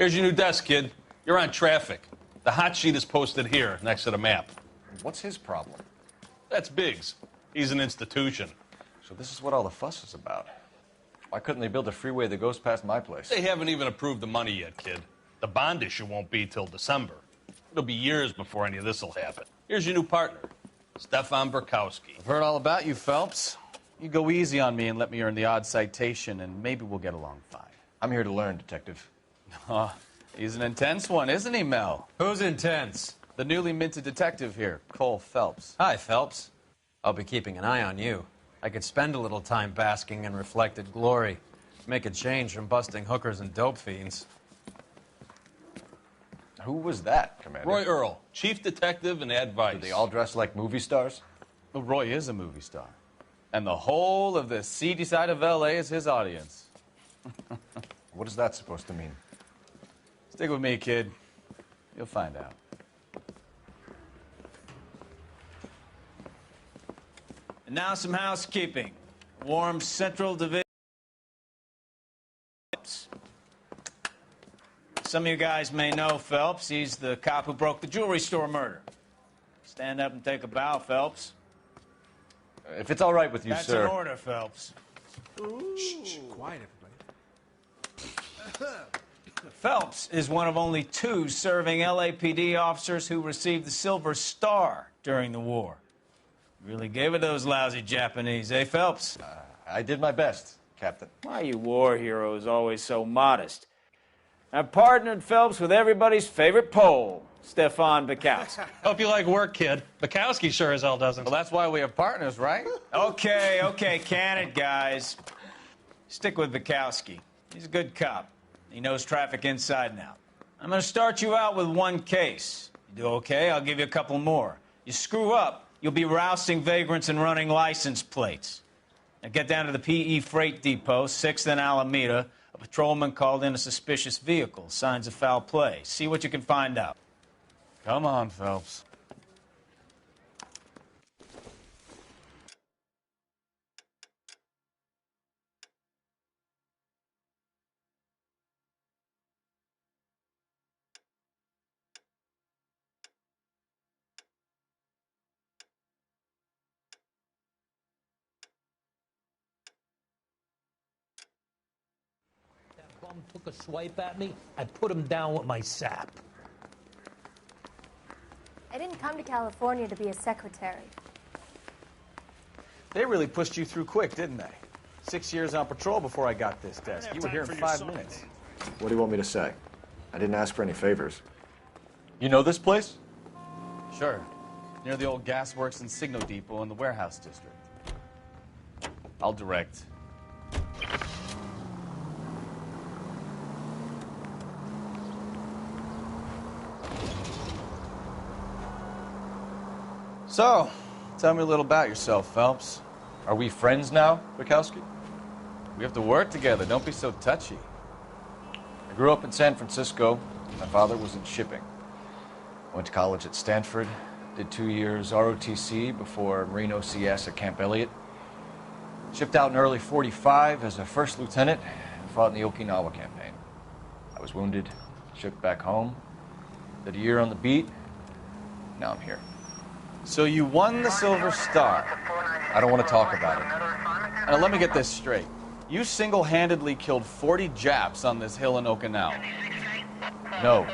Here's your new desk, kid. You're on traffic. The hot sheet is posted here, next to the map. What's his problem? That's Biggs. He's an institution. So this is what all the fuss is about. Why couldn't they build a freeway that goes past my place? They haven't even approved the money yet, kid. The bond issue won't be till December. It'll be years before any of this will happen. Here's your new partner, Stefan Burkowski. I've heard all about you, Phelps. You go easy on me and let me earn the odd citation, and maybe we'll get along fine. I'm here to learn, Detective. He's an intense one, isn't he, Mel? Who's intense? The newly minted detective here, Cole Phelps. Hi, Phelps. I'll be keeping an eye on you. I could spend a little time basking in reflected glory. Make a change from busting hookers and dope fiends. Who was that, Commander? Roy Earl, chief detective and advice. Do they all dress like movie stars? Well, Roy is a movie star. And the whole of the seedy side of L.A. is his audience. What is that supposed to mean? Stick with me, kid. You'll find out. And now some housekeeping. Warm Central Division. Some of you guys may know Phelps. He's the cop who broke the jewelry store murder. Stand up and take a bow, Phelps. If it's all right with you, That's sir. an order, Phelps. Shh, quiet, everybody. Phelps is one of only 2 serving LAPD officers who received the Silver Star during the war. Really gave it those lousy Japanese, eh, Phelps? I did my best, Captain. Why are you war heroes always so modest? I've partnered Phelps with everybody's favorite Pole, Stefan Burkowski. Hope you like work, kid. Bukowski sure as hell doesn't. Well, that's why we have partners, right? Okay, can it, guys. Stick with Bukowski. He's a good cop. He knows traffic inside and out. I'm going to start you out with 1 case. You do okay, I'll give you a couple more. You screw up, you'll be rousting vagrants and running license plates. Now get down to the PE Freight Depot, 6th and Alameda. A patrolman called in a suspicious vehicle. Signs of foul play. See what you can find out. Come on, Phelps. Took a swipe at me, I put him down with my sap. I didn't come to California to be a secretary. They really pushed you through quick, didn't they? 6 years on patrol before I got this desk. You were here in 5 minutes. What do you want me to say? I didn't ask for any favors. You know this place? Sure. Near the old gasworks and Signal Depot in the warehouse district. I'll direct. So, tell me a little about yourself, Phelps. Are we friends now, Burkowski? We have to work together. Don't be so touchy. I grew up in San Francisco. My father was in shipping. Went to college at Stanford. Did 2 years ROTC before Marine OCS at Camp Elliott. Shipped out in early '45 as a first lieutenant and fought in the Okinawa campaign. I was wounded, shipped back home. Did a year on the beat. Now I'm here. So you won the Silver Star. I don't want to talk about it. Now let me get this straight. You single-handedly killed 40 Japs on this hill in Okinawa. No.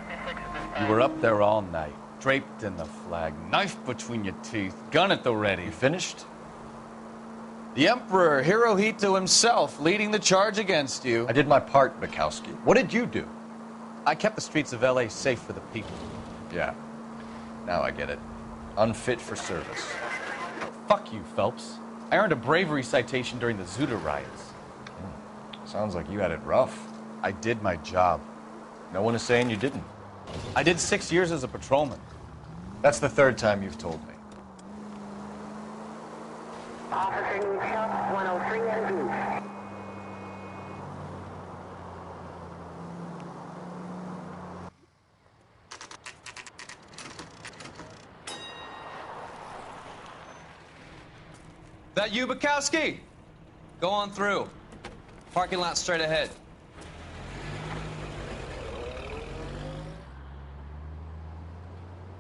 You were up there all night, draped in the flag, knife between your teeth, gun at the ready. You finished? The Emperor Hirohito himself leading the charge against you. I did my part, Bukowski. What did you do? I kept the streets of L.A. safe for the people. Yeah. Now I get it. Unfit for service. Fuck you, Phelps. I earned a bravery citation during the Zuda riots. Sounds like you had it rough. I did my job. No one is saying you didn't. I did 6 years as a patrolman. That's the 3rd time you've told me. Officer needs help, 103 and Booth. That you, Bukowski? Go on through. Parking lot straight ahead.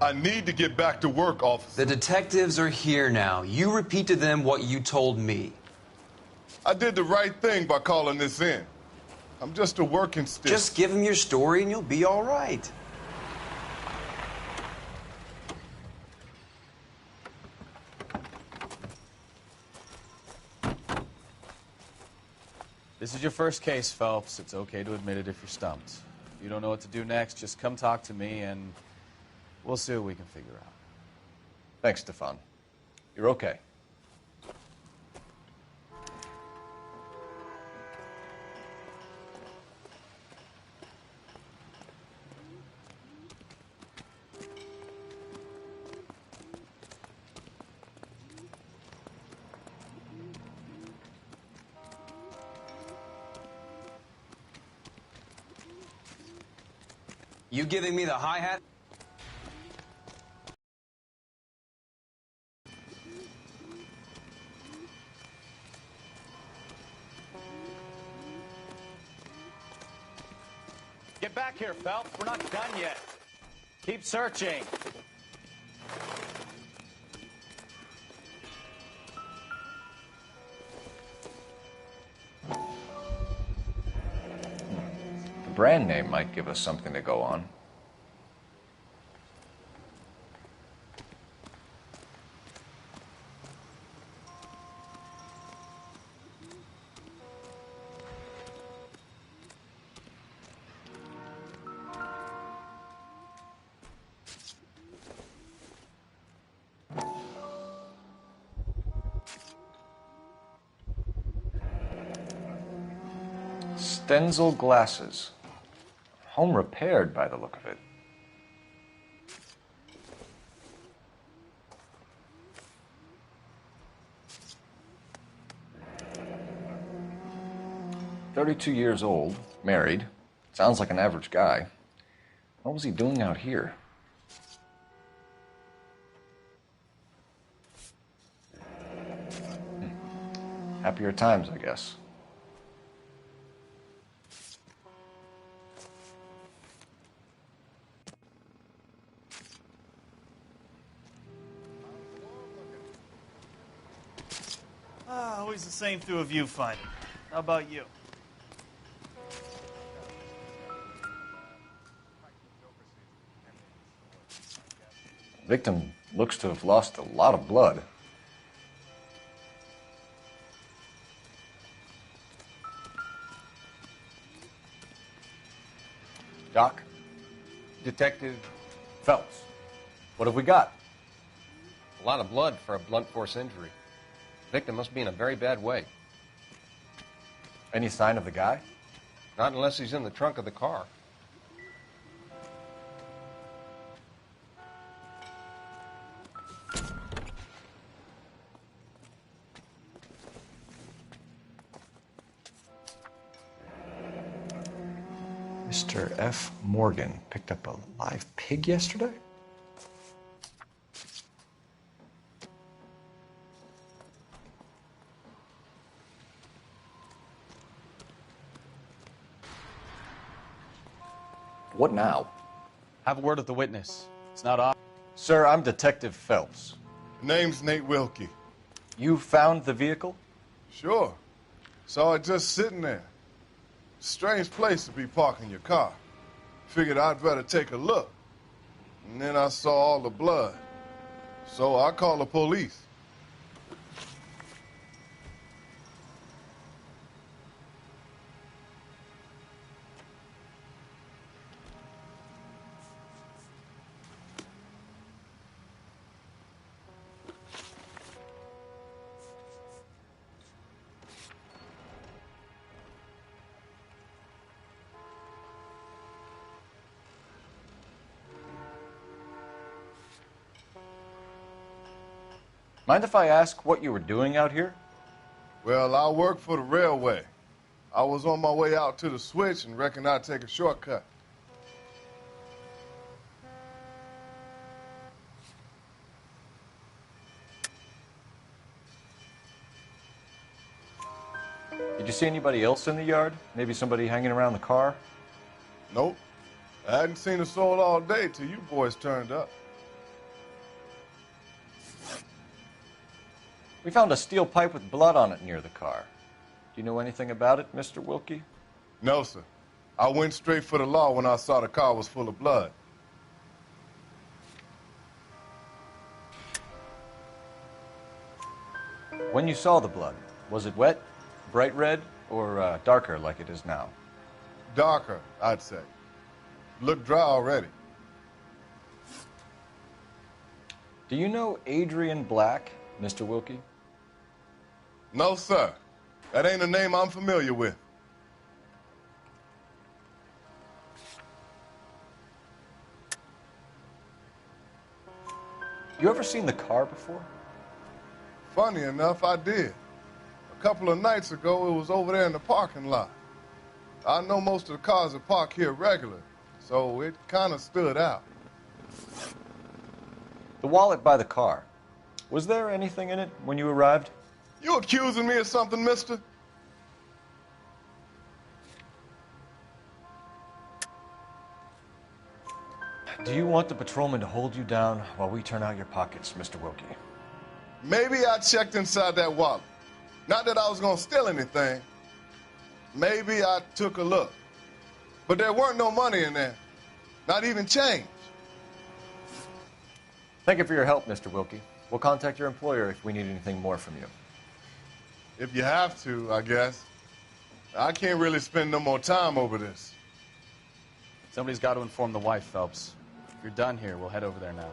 I need to get back to work, officer. The detectives are here now. You repeat to them what you told me. I did the right thing by calling this in. I'm just a working stiff. Just give them your story and you'll be all right. This is your first case, Phelps. It's okay to admit it if you're stumped. If you don't know what to do next, just come talk to me and we'll see what we can figure out. Thanks, Stefan. You're okay. You giving me the hi-hat? Get back here, Phelps. We're not done yet. Keep searching. The brand name might give us something to go on. Stenzel glasses. Home repaired by the look of it. "32 years old, married. Sounds like an average guy. What was he doing out here?" Happier times, I guess. Always the same through a viewfinder. How about you? Victim looks to have lost a lot of blood. Doc? Detective Phelps. What have we got? a lot of blood for a blunt force injury. Victim must be in a very bad way. Any sign of the guy? Not unless he's in the trunk of the car. Mr. F. Morgan picked up a live pig yesterday? What now? Have a word with the witness. It's not obvious. Sir, I'm Detective Phelps. Name's Nate Wilkie. You found the vehicle? Sure. Saw it just sitting there. Strange place to be parking your car. Figured I'd better take a look. And then I saw all the blood. So I called the police. Mind if I ask what you were doing out here? Well, I work for the railway. I was on my way out to the switch and reckoned I'd take a shortcut. Did you see anybody else in the yard? Maybe somebody hanging around the car? Nope. I hadn't seen a soul all day till you boys turned up. We found a steel pipe with blood on it near the car. Do you know anything about it, Mr. Wilkie? No, sir. I went straight for the law when I saw the car was full of blood. When you saw the blood, was it wet, bright red, or darker like it is now? Darker, I'd say. Looked dry already. Do you know Adrian Black, Mr. Wilkie? No, sir. That ain't a name I'm familiar with. You ever seen the car before? Funny enough, I did. A couple of nights ago, it was over there in the parking lot. I know most of the cars are parked here regular, so it kind of stood out. The wallet by the car. Was there anything in it when you arrived? You accusing me of something, mister? Do you want the patrolman to hold you down while we turn out your pockets, Mr. Wilkie? Maybe I checked inside that wallet. Not that I was going to steal anything. Maybe I took a look. But there weren't no money in there. Not even change. Thank you for your help, Mr. Wilkie. We'll contact your employer if we need anything more from you. If you have to, I guess. I can't really spend no more time over this. Somebody's got to inform the wife, Phelps. If you're done here, we'll head over there now.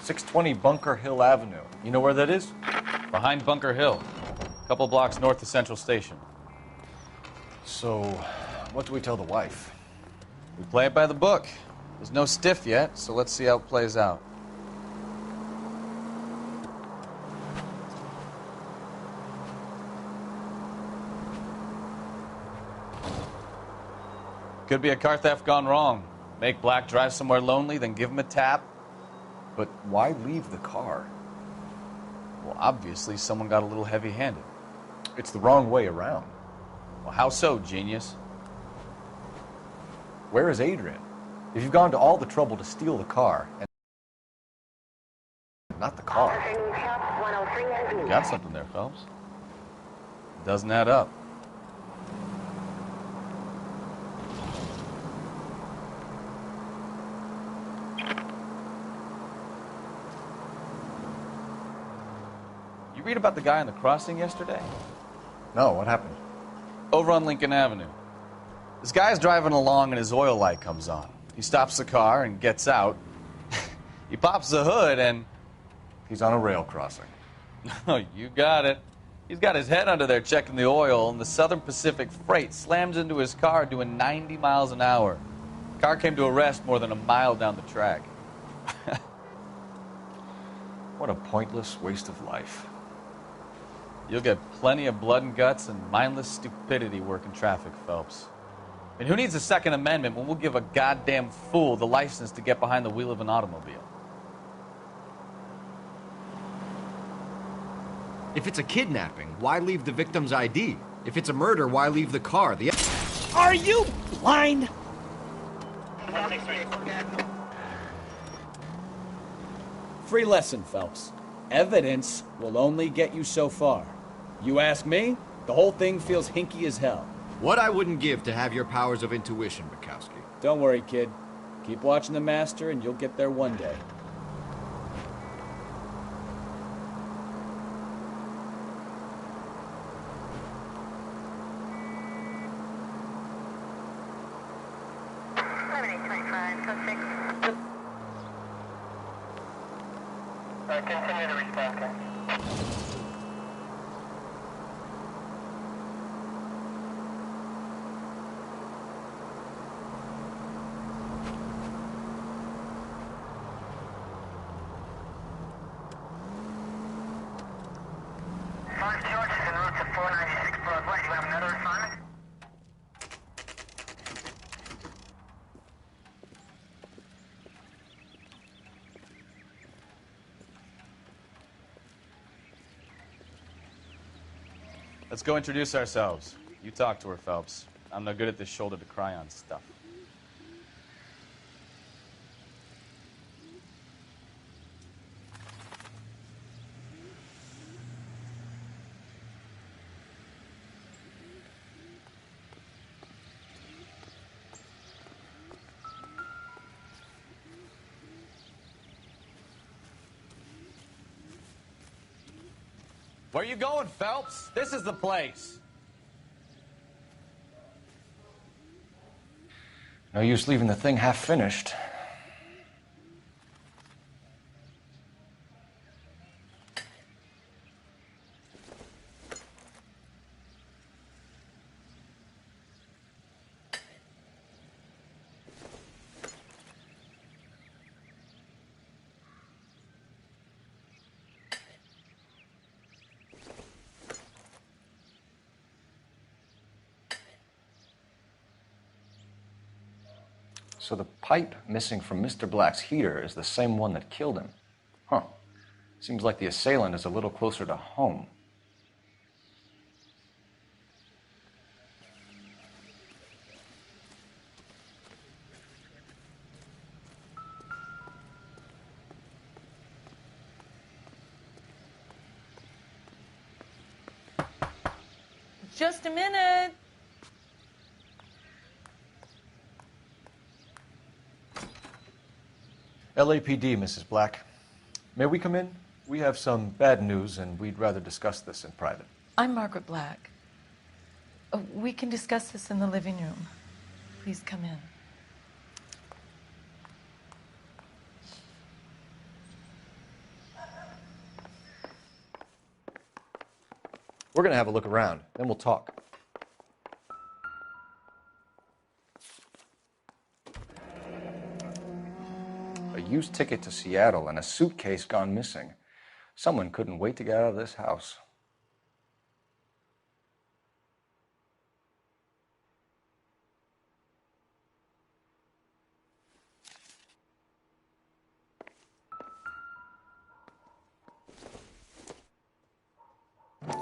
.620 Bunker Hill Avenue. You know where that is? Behind Bunker Hill. A couple blocks north of Central Station. So, what do we tell the wife? We play it by the book. There's no stiff yet, so let's see how it plays out. Could be a car theft gone wrong. Make Black drive somewhere lonely, then give him a tap. But why leave the car? Well, obviously, someone got a little heavy-handed. It's the wrong way around. Well, how so, genius? Where is Adrian? If you've gone to all the trouble to steal the car, and not the car. You got something there, Phelps. Doesn't add up. You read about the guy on the crossing yesterday? No, what happened? Over on Lincoln Avenue. This guy's driving along and his oil light comes on. He stops the car and gets out. He pops the hood and... He's on a rail crossing. Oh, you got it. He's got his head under there checking the oil, and the Southern Pacific Freight slams into his car doing 90 miles an hour. The car came to a rest more than a mile down the track. What a pointless waste of life. You'll get plenty of blood and guts and mindless stupidity working traffic, Phelps. I mean, who needs a Second Amendment when we'll give a goddamn fool the license to get behind the wheel of an automobile? If it's a kidnapping, why leave the victim's ID? If it's a murder, why leave the car? Are you blind? Free lesson, Phelps. Evidence will only get you so far. You ask me, the whole thing feels hinky as hell. What I wouldn't give to have your powers of intuition, Bukowski. Don't worry, kid. Keep watching the master and you'll get there one day. Continue to respond, okay? George is en route to 496 Broadway. Do you have another assignment? Let's go introduce ourselves. You talk to her, Phelps. I'm no good at this shoulder to cry on stuff. Where you going, Phelps? This is the place. No use leaving the thing half finished. So the pipe missing from Mr. Black's heater is the same one that killed him. Huh. Seems like the assailant is a little closer to home. Just a minute. LAPD, Mrs. Black. May we come in? We have some bad news, and we'd rather discuss this in private. I'm Margaret Black. We can discuss this in the living room. Please come in. We're going to have a look around, then we'll talk. A used ticket to Seattle and a suitcase gone missing. Someone couldn't wait to get out of this house.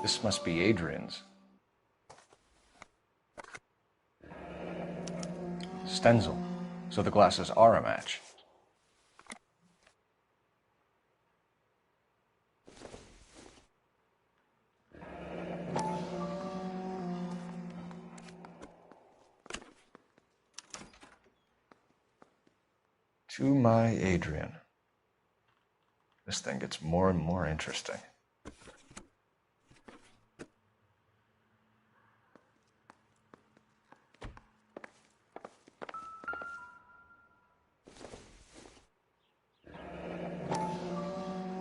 This must be Adrian's. Stenzel. So the glasses are a match. To my Adrian. This thing gets more and more interesting.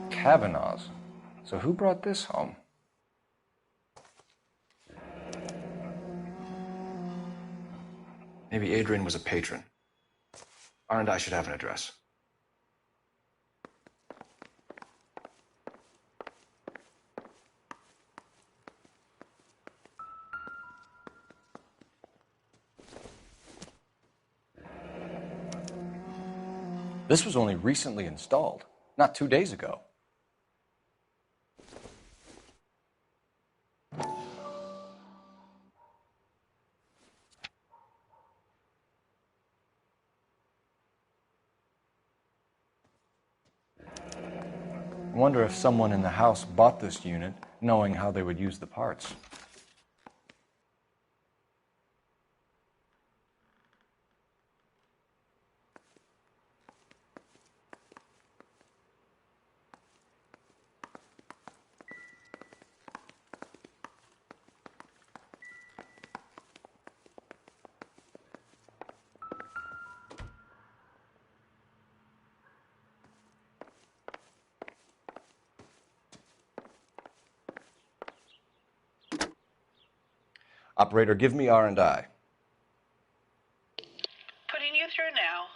Kavanaugh's. So who brought this home? Maybe Adrian was a patron. R&I should have an address. This was only recently installed, not 2 days ago. I wonder if someone in the house bought this unit knowing how they would use the parts. Operator, give me R&I. Putting you through now.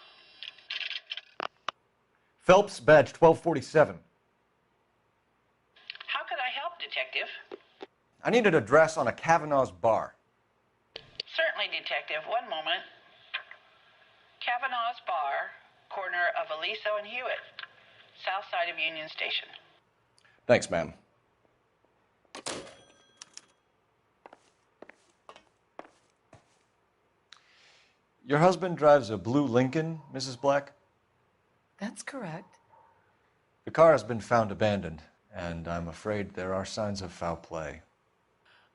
Phelps, badge 1247. How could I help, Detective? I need an address on a Kavanaugh's bar. Certainly, Detective. One moment. Kavanaugh's Bar, corner of Aliso and Hewitt, south side of Union Station. Thanks, ma'am. Your husband drives a blue Lincoln, Mrs. Black? That's correct. The car has been found abandoned, and I'm afraid there are signs of foul play.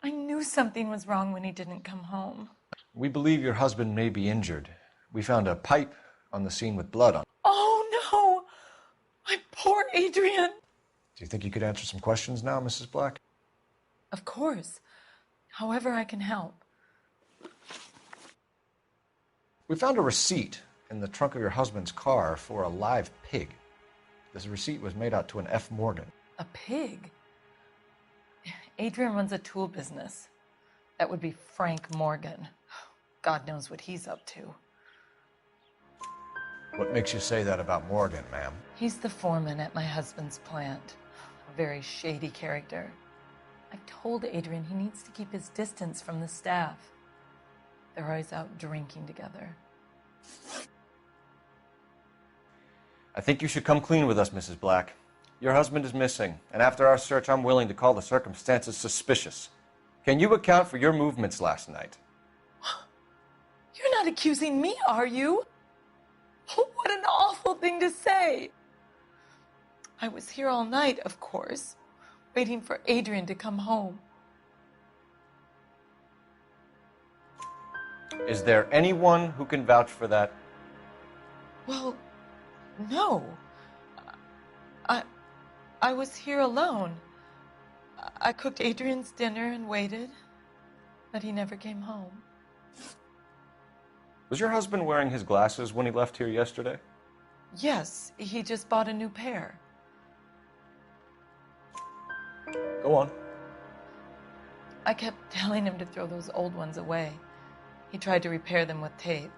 I knew something was wrong when he didn't come home. We believe your husband may be injured. We found a pipe on the scene with blood on it. Oh, no! My poor Adrian! Do you think you could answer some questions now, Mrs. Black? Of course. However I can help. We found a receipt in the trunk of your husband's car for a live pig. This receipt was made out to an F. Morgan. A pig? Adrian runs a tool business. That would be Frank Morgan. God knows what he's up to. What makes you say that about Morgan, ma'am? He's the foreman at my husband's plant. A very shady character. I've told Adrian he needs to keep his distance from the staff. They're always out drinking together. I think you should come clean with us, Mrs. Black. Your husband is missing, and after our search, I'm willing to call the circumstances suspicious. Can you account for your movements last night? You're not accusing me, are you? What an awful thing to say. I was here all night, of course, waiting for Adrian to come home. Is there anyone who can vouch for that? Well, no. I was here alone. I cooked Adrian's dinner and waited, but he never came home. Was your husband wearing his glasses when he left here yesterday? Yes, he just bought a new pair. Go on. I kept telling him to throw those old ones away. He tried to repair them with tape.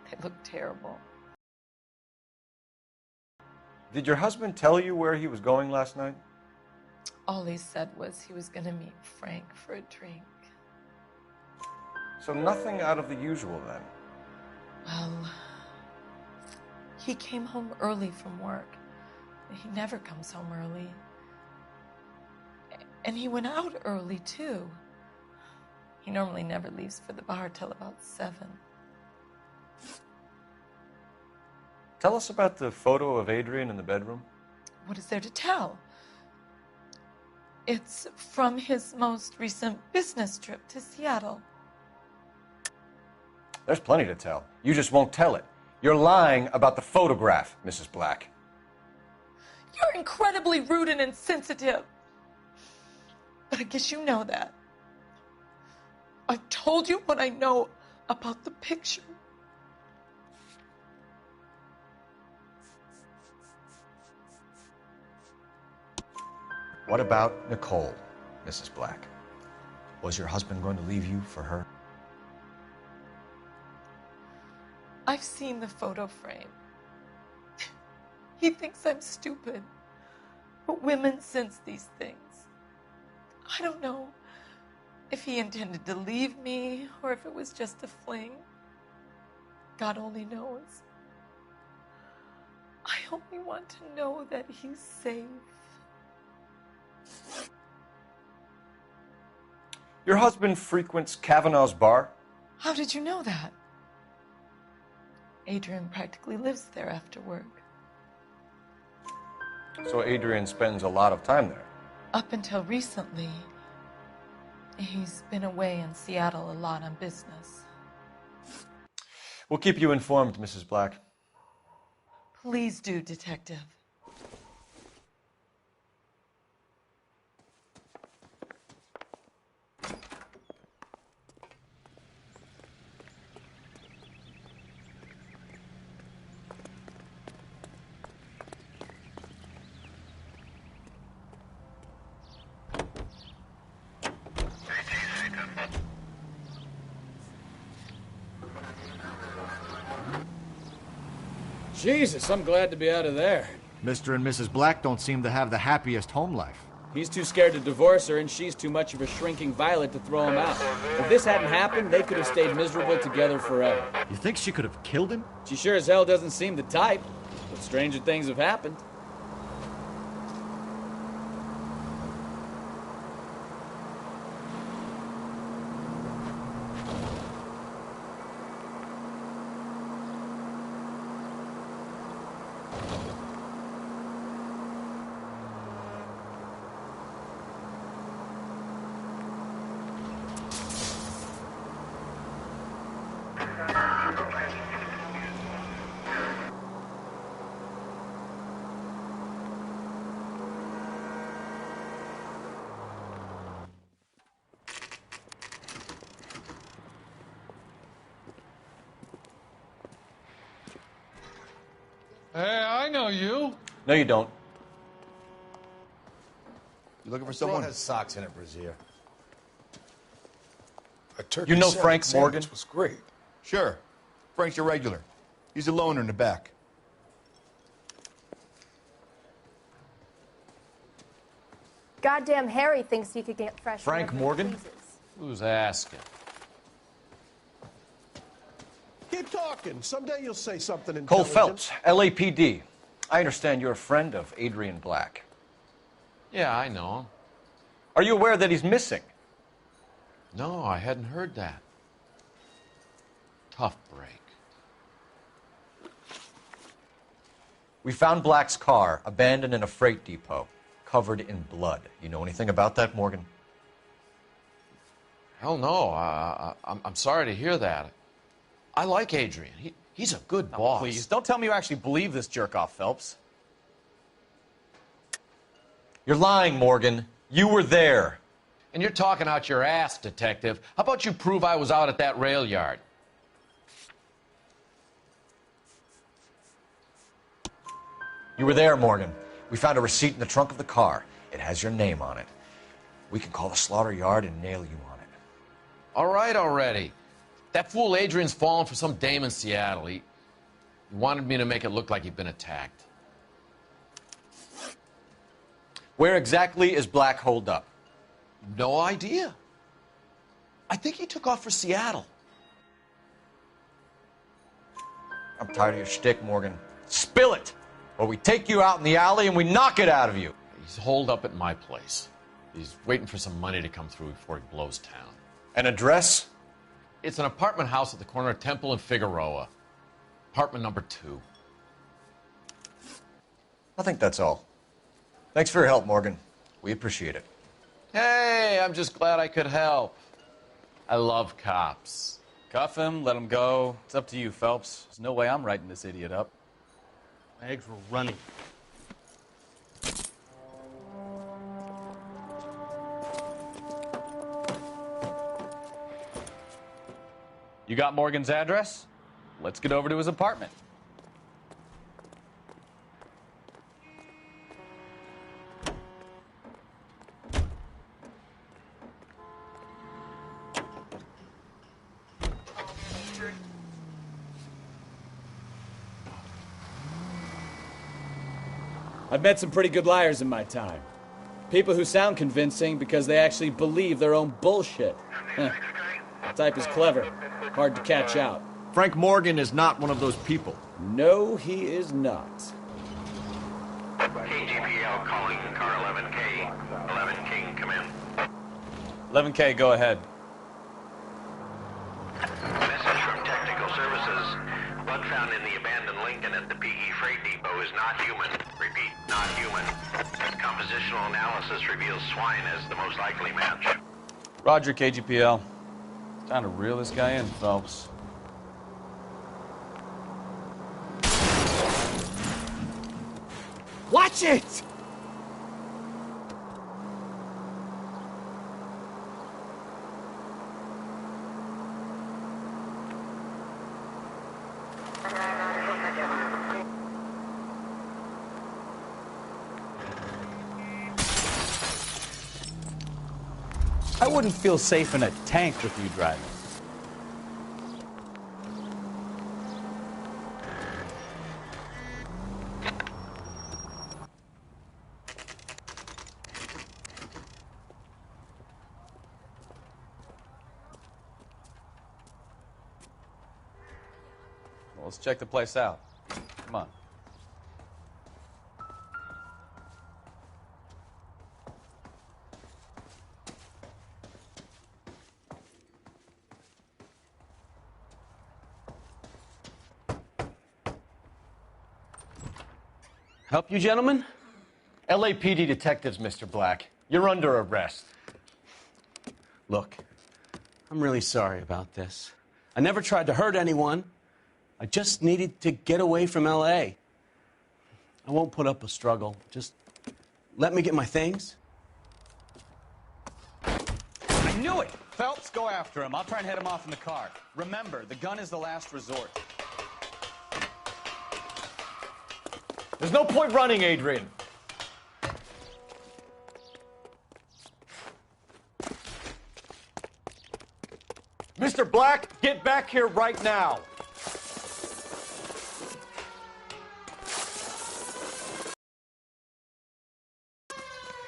They looked terrible. Did your husband tell you where he was going last night? All he said was he was going to meet Frank for a drink. So nothing out of the usual then? Well, he came home early from work. He never comes home early. And he went out early, too. He normally never leaves for the bar till about 7. Tell us about the photo of Adrian in the bedroom. What is there to tell? It's from his most recent business trip to Seattle. There's plenty to tell. You just won't tell it. You're lying about the photograph, Mrs. Black. You're incredibly rude and insensitive. But I guess you know that. I've told you what I know about the picture. What about Nicole, Mrs. Black? Was your husband going to leave you for her? I've seen the photo frame. He thinks I'm stupid. But women sense these things. I don't know if he intended to leave me or if it was just a fling. God only knows. I only want to know that he's safe. Your husband frequents Kavanaugh's bar? How did you know that? Adrian practically lives there after work. So Adrian spends a lot of time there? Up until recently, he's been away in Seattle a lot on business. We'll keep you informed, Mrs. Black. Please do, Detective. Jesus, I'm glad to be out of there. Mr. and Mrs. Black don't seem to have the happiest home life. He's too scared to divorce her, and she's too much of a shrinking violet to throw him out. If this hadn't happened, they could have stayed miserable together forever. You think she could have killed him? She sure as hell doesn't seem the type, but stranger things have happened. Hey, I know you. No, you don't. You looking for Someone someone? has socks in it, Brazier. A turkey You know salad Frank sandwich Morgan? was great. Sure. Frank's your regular. He's a loner in the back. Goddamn Harry thinks you could get fresh. Frank whenever he Morgan? pleases. Who's asking? Keep talking. Someday you'll say something Cole intelligent. Phelps, LAPD. I understand you're a friend of Adrian Black. Yeah, I know him. Are you aware that he's missing? No, I hadn't heard that. Tough break. We found Black's car abandoned in a freight depot, covered in blood. You know anything about that, Morgan? Hell no. I'm sorry to hear that. I like Adrian. He's a good boss. Please, don't tell me you actually believe this jerk-off, Phelps. You're lying, Morgan. You were there. And you're talking out your ass, detective. How about you prove I was out at that rail yard? You were there, Morgan. We found a receipt in the trunk of the car. It has your name on it. We can call the slaughter yard and nail you on it. All right already. That fool Adrian's fallen for some dame in Seattle. He wanted me to make it look like he'd been attacked. Where exactly is Black holed up? No idea. I think he took off for Seattle. I'm tired of your shtick, Morgan. Spill it, or we take you out in the alley and we knock it out of you. He's holed up at my place. He's waiting for some money to come through before he blows town. An address? It's an apartment house at the corner of Temple and Figueroa. Apartment number 2. I think that's all. Thanks for your help, Morgan. We appreciate it. Hey, I'm just glad I could help. I love cops. Cuff him, let him go. It's up to you, Phelps. There's no way I'm writing this idiot up. My eggs were running. You got Morgan's address? Let's get over to his apartment. I've met some pretty good liars in my time. People who sound convincing because they actually believe their own bullshit. The type is clever, hard to catch out. Frank Morgan is not one of those people. No, he is not. KGPL calling car 11K. 11 King, come in. 11K, go ahead. Message from Technical Services. Blood found in the abandoned Lincoln at the PE Freight Depot is not human. Repeat, not human. Compositional analysis reveals swine as the most likely match. Roger, KGPL. Time to reel this guy in, Phelps. Watch it! I wouldn't feel safe in a tank with you driving. Well, let's check the place out. Come on. Help you, gentlemen? LAPD detectives, Mr. Black. You're under arrest. Look, I'm really sorry about this. I never tried to hurt anyone. I just needed to get away from L.A. I won't put up a struggle. Just let me get my things. I knew it! Phelps, go after him. I'll try and head him off in the car. Remember, the gun is the last resort. There's no point running, Adrian. Mr. Black, get back here right now.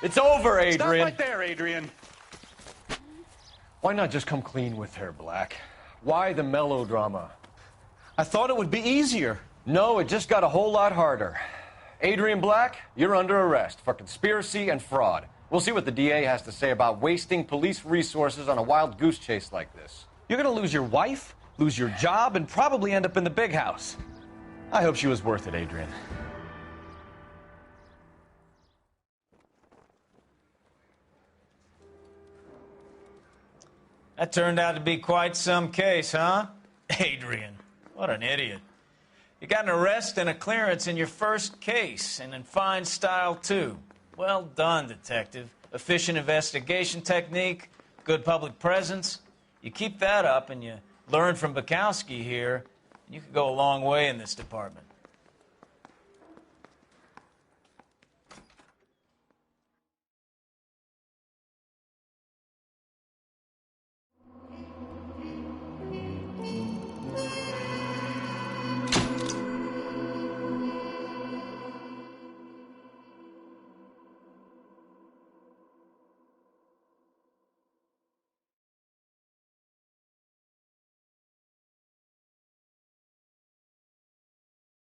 It's over, Adrian. Stop right there, Adrian. Why not just come clean with her, Black? Why the melodrama? I thought it would be easier. No, it just got a whole lot harder. Adrian Black, you're under arrest for conspiracy and fraud. We'll see what the DA has to say about wasting police resources on a wild goose chase like this. You're going to lose your wife, lose your job, and probably end up in the big house. I hope she was worth it, Adrian. That turned out to be quite some case, huh? Adrian, what an idiot. You got an arrest and a clearance in your first case, and in fine style, too. Well done, detective. Efficient investigation technique, good public presence. You keep that up and you learn from Bukowski here, and you could go a long way in this department.